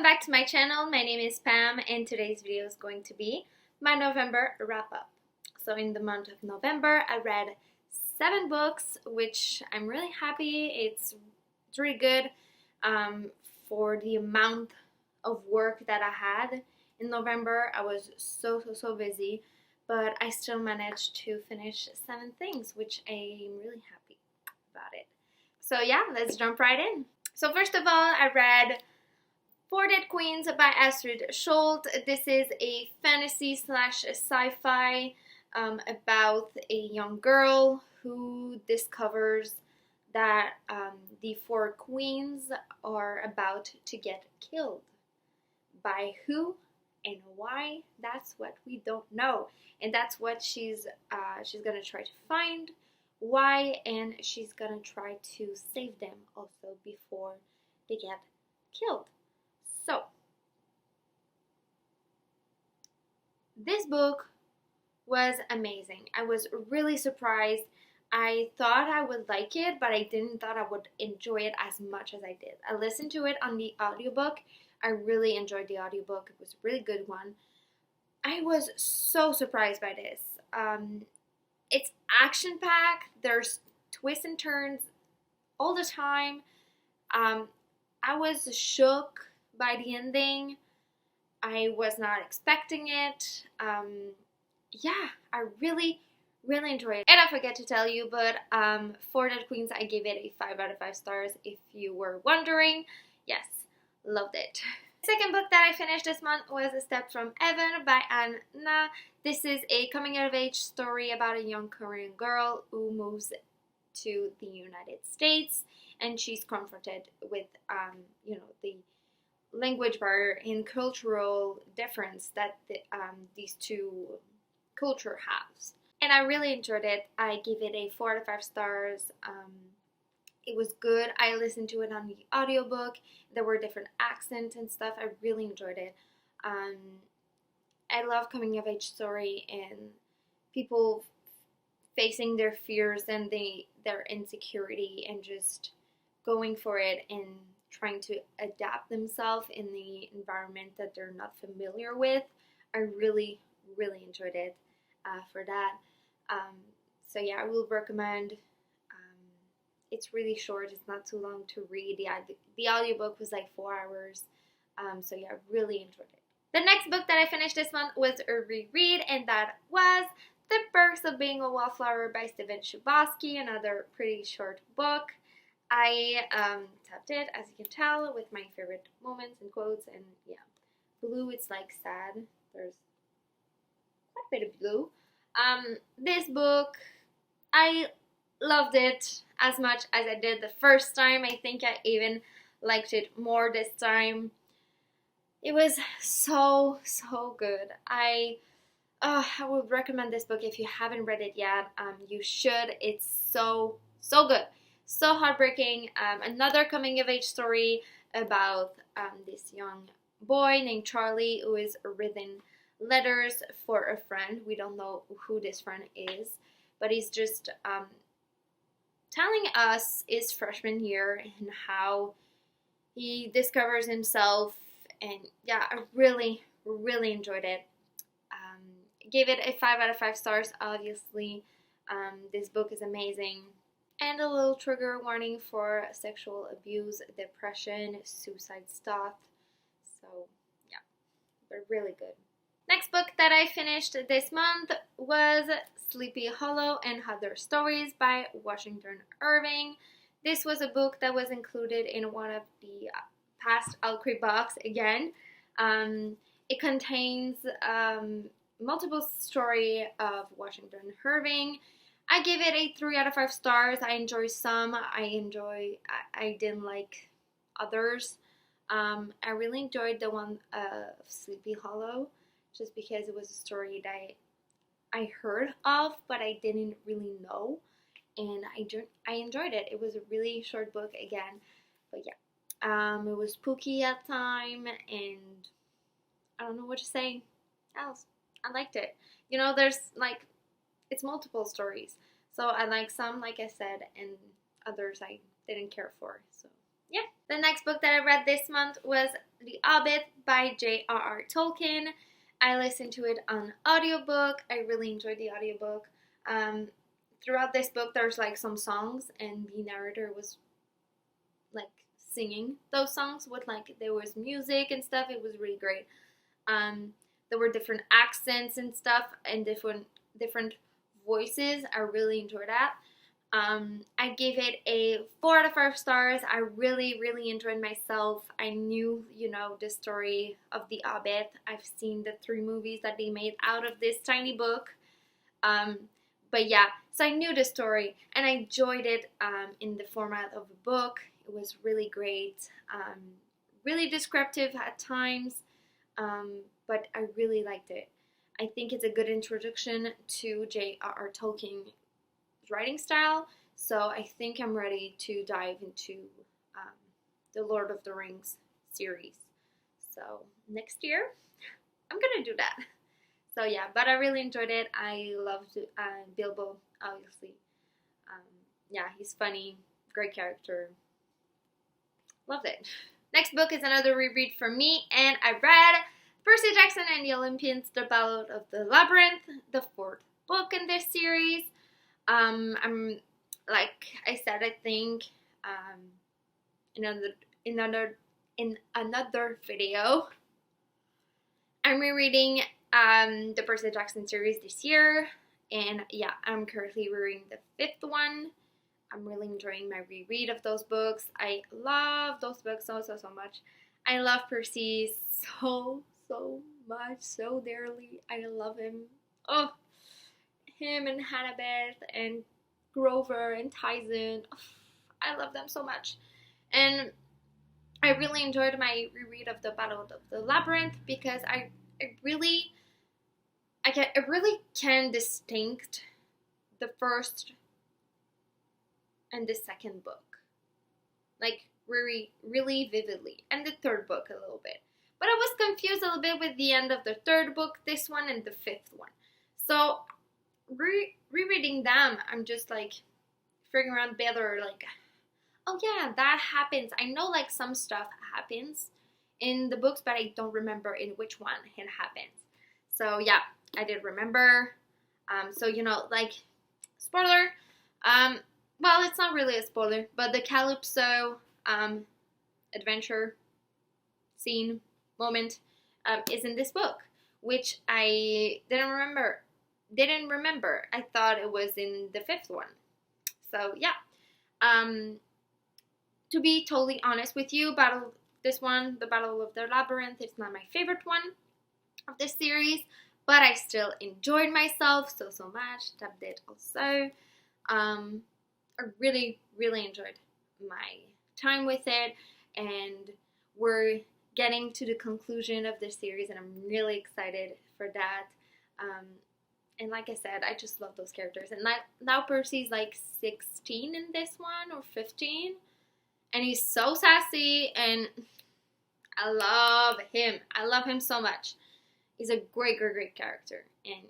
Welcome back to my channel. My name is Pam and today's video is going to be my November wrap-up. So in the month of November I read 7 books, which I'm really happy. It's really good for the amount of work that I had in November. I was so busy, but I still managed to finish 7 things, which I'm really happy about it. So yeah, let's jump right in. So first of all, I read 4 Dead Queens by Astrid Schultz. This is a fantasy / sci-fi about a young girl who discovers that the 4 queens are about to get killed. By who and why, that's what we don't know. And that's what she's gonna try to find. Why, and she's gonna try to save them also before they get killed. So, this book was amazing. I was really surprised. I thought I would like it, but I didn't thought I would enjoy it as much as I did. I listened to it on the audiobook. I really enjoyed the audiobook. It was a really good one. I was so surprised by this. It's action-packed. There's twists and turns all the time. I was shook by the ending. I was not expecting it. Yeah, I really enjoyed it. And I forget to tell you, but 4 Dead Queens, I gave it a 5 out of 5 stars, if you were wondering. Yes, loved it. The second book that I finished this month was A Step from Heaven by Anna. This is a coming-of-age story about a young Korean girl who moves to the United States, and she's confronted with, the language barrier and cultural difference that these two culture have. And I really enjoyed it. I gave it a 4 out of 5 stars. It was good. I listened to it on the audiobook. There were different accents and stuff. I really enjoyed it. I love coming of age story and people facing their fears and their insecurity and just going for it and trying to adapt themselves in the environment that they're not familiar with. I really enjoyed it for that. So yeah, I will recommend. It's really short. It's not too long to read. The audiobook was like 4 hours. So yeah, I really enjoyed it. The next book that I finished this month was a reread, and that was The Perks of Being a Wallflower by Stephen Chbosky, another pretty short book. I tapped it, as you can tell, with my favorite moments and quotes, and yeah. Blue, it's like sad. There's quite a bit of blue. This book, I loved it as much as I did the first time. I think I even liked it more this time. It was so good. I would recommend this book if you haven't read it yet. You should. It's so good. So heartbreaking. Another coming of age story about this young boy named Charlie who is written letters for a friend. We don't know who this friend is, but he's just telling us his freshman year and how he discovers himself. And yeah, I really enjoyed it. Gave it a 5 out of 5 stars, obviously. This book is amazing. And a little trigger warning for sexual abuse, depression, suicide stuff. So yeah, they're really good. Next book that I finished this month was Sleepy Hollow and Other Stories by Washington Irving. This was a book that was included in one of the past Alcree box again. It contains multiple story of Washington Irving. I give it a 3 out of 5 stars. I enjoy some. I didn't like others. I really enjoyed the one of Sleepy Hollow, just because it was a story that I heard of, but I didn't really know, and I enjoyed it. It was a really short book again, but yeah, it was spooky at time, and I don't know what to say else. I liked it. You know, there's like, it's multiple stories, so I like some, like I said, and others I didn't care for. So yeah. The next book that I read this month was The Abbot by J.R.R. Tolkien. I listened to it on audiobook. I really enjoyed the audiobook. Throughout this book, there's like some songs, and the narrator was like singing those songs with like there was music and stuff. It was really great. There were different accents and stuff and different voices. I really enjoyed that. I gave it a 4 out of 5 stars. I really enjoyed myself. I knew, the story of the Abbot. I've seen the 3 movies that they made out of this tiny book. But yeah, so I knew the story and I enjoyed it in the format of a book. It was really great, really descriptive at times, but I really liked it. I think it's a good introduction to J.R.R. Tolkien's writing style, so I think I'm ready to dive into the Lord of the Rings series. So next year, I'm gonna do that. So yeah, but I really enjoyed it. I loved Bilbo, obviously. Yeah, he's funny, great character. Loved it. Next book is another reread for me, and I read Percy Jackson and the Olympians, The Ballad of the Labyrinth, the 4th book in this series. I'm like I said, I think in another video, I'm rereading the Percy Jackson series this year, and yeah, I'm currently rereading the 5th one. I'm really enjoying my reread of those books. I love those books so much. I love Percy so much, so dearly. I love him. Oh, him and Hannibal and Grover and Tyson. Oh, I love them so much. And I really enjoyed my reread of the Battle of the Labyrinth because I really can distinct the first and the second book, like really vividly, and the 3rd book a little bit. But I was confused a little bit with the end of the 3rd book, this one, and the 5th one. So rereading them, I'm just like figuring out better, like, oh yeah, that happens. I know like some stuff happens in the books, but I don't remember in which one it happens. So yeah, I did remember. So like, spoiler. Well, it's not really a spoiler, but the Calypso adventure scene moment is in this book, which I didn't remember. I thought it was in the 5th one. So yeah. To be totally honest with you, the Battle of the Labyrinth, is not my favorite one of this series, but I still enjoyed myself so much. That did also. I really enjoyed my time with it, and we're getting to the conclusion of the series, and I'm really excited for that. And like I said, I just love those characters. And now Percy's like 16 in this one, or 15, and he's so sassy, and I love him. I love him so much. He's a great character, and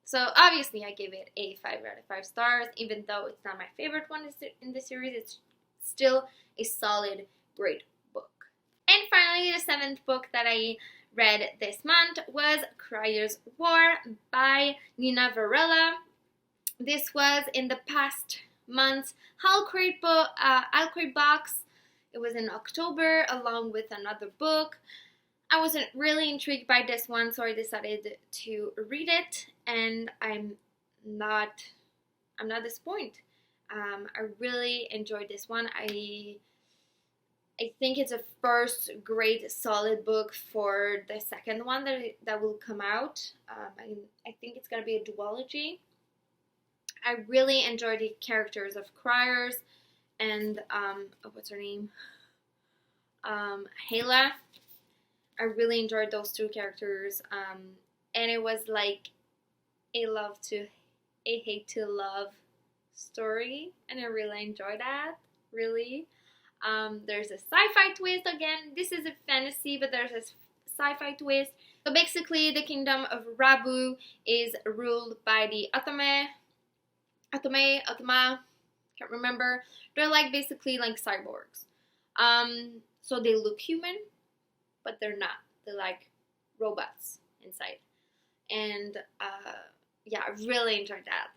so obviously I gave it a 5 out of 5 stars, even though it's not my favorite one in the series. It's still a solid, great book. And finally, the 7th book that I read this month was Criers War by Nina Varela. This was in the past month's Alcrate box. It was in October, along with another book. I wasn't really intrigued by this one, so I decided to read it, and I'm not disappointed. I really enjoyed this one. I think it's a first great solid book for the second one that will come out. I think it's gonna be a duology. I really enjoyed the characters of Criers and what's her name? Hala. I really enjoyed those 2 characters, and it was like a hate to love story, and I really enjoyed that, really. There's a sci-fi twist again. This is a fantasy, but there's a sci-fi twist. So basically, the kingdom of Rabu is ruled by the Ottoman, can't remember. They're like basically like cyborgs. So they look human, but they're not. They're like robots inside. And yeah, I really enjoyed that.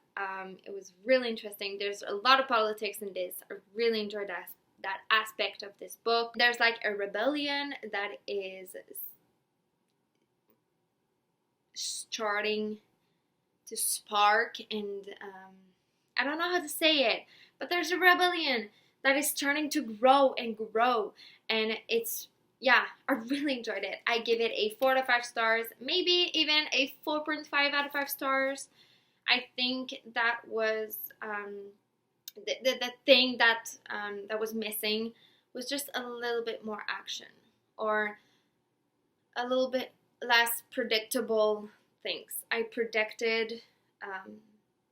It was really interesting. There's a lot of politics in this. I really enjoyed that aspect of this book. There's like a rebellion that is starting to spark, and I don't know how to say it, but there's a rebellion that is starting to grow and grow, and it's, yeah, I really enjoyed it. I give it a 4 out of 5 stars, maybe even a 4.5 out of 5 stars. I think that was the thing that that was missing was just a little bit more action, or a little bit less predictable things. I predicted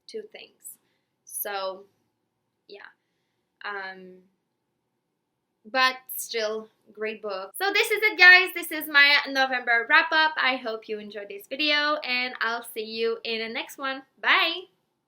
2 things, so yeah. But still, great book. So this is it, guys. This is my November wrap up. I hope you enjoyed this video, and I'll see you in the next one. Bye!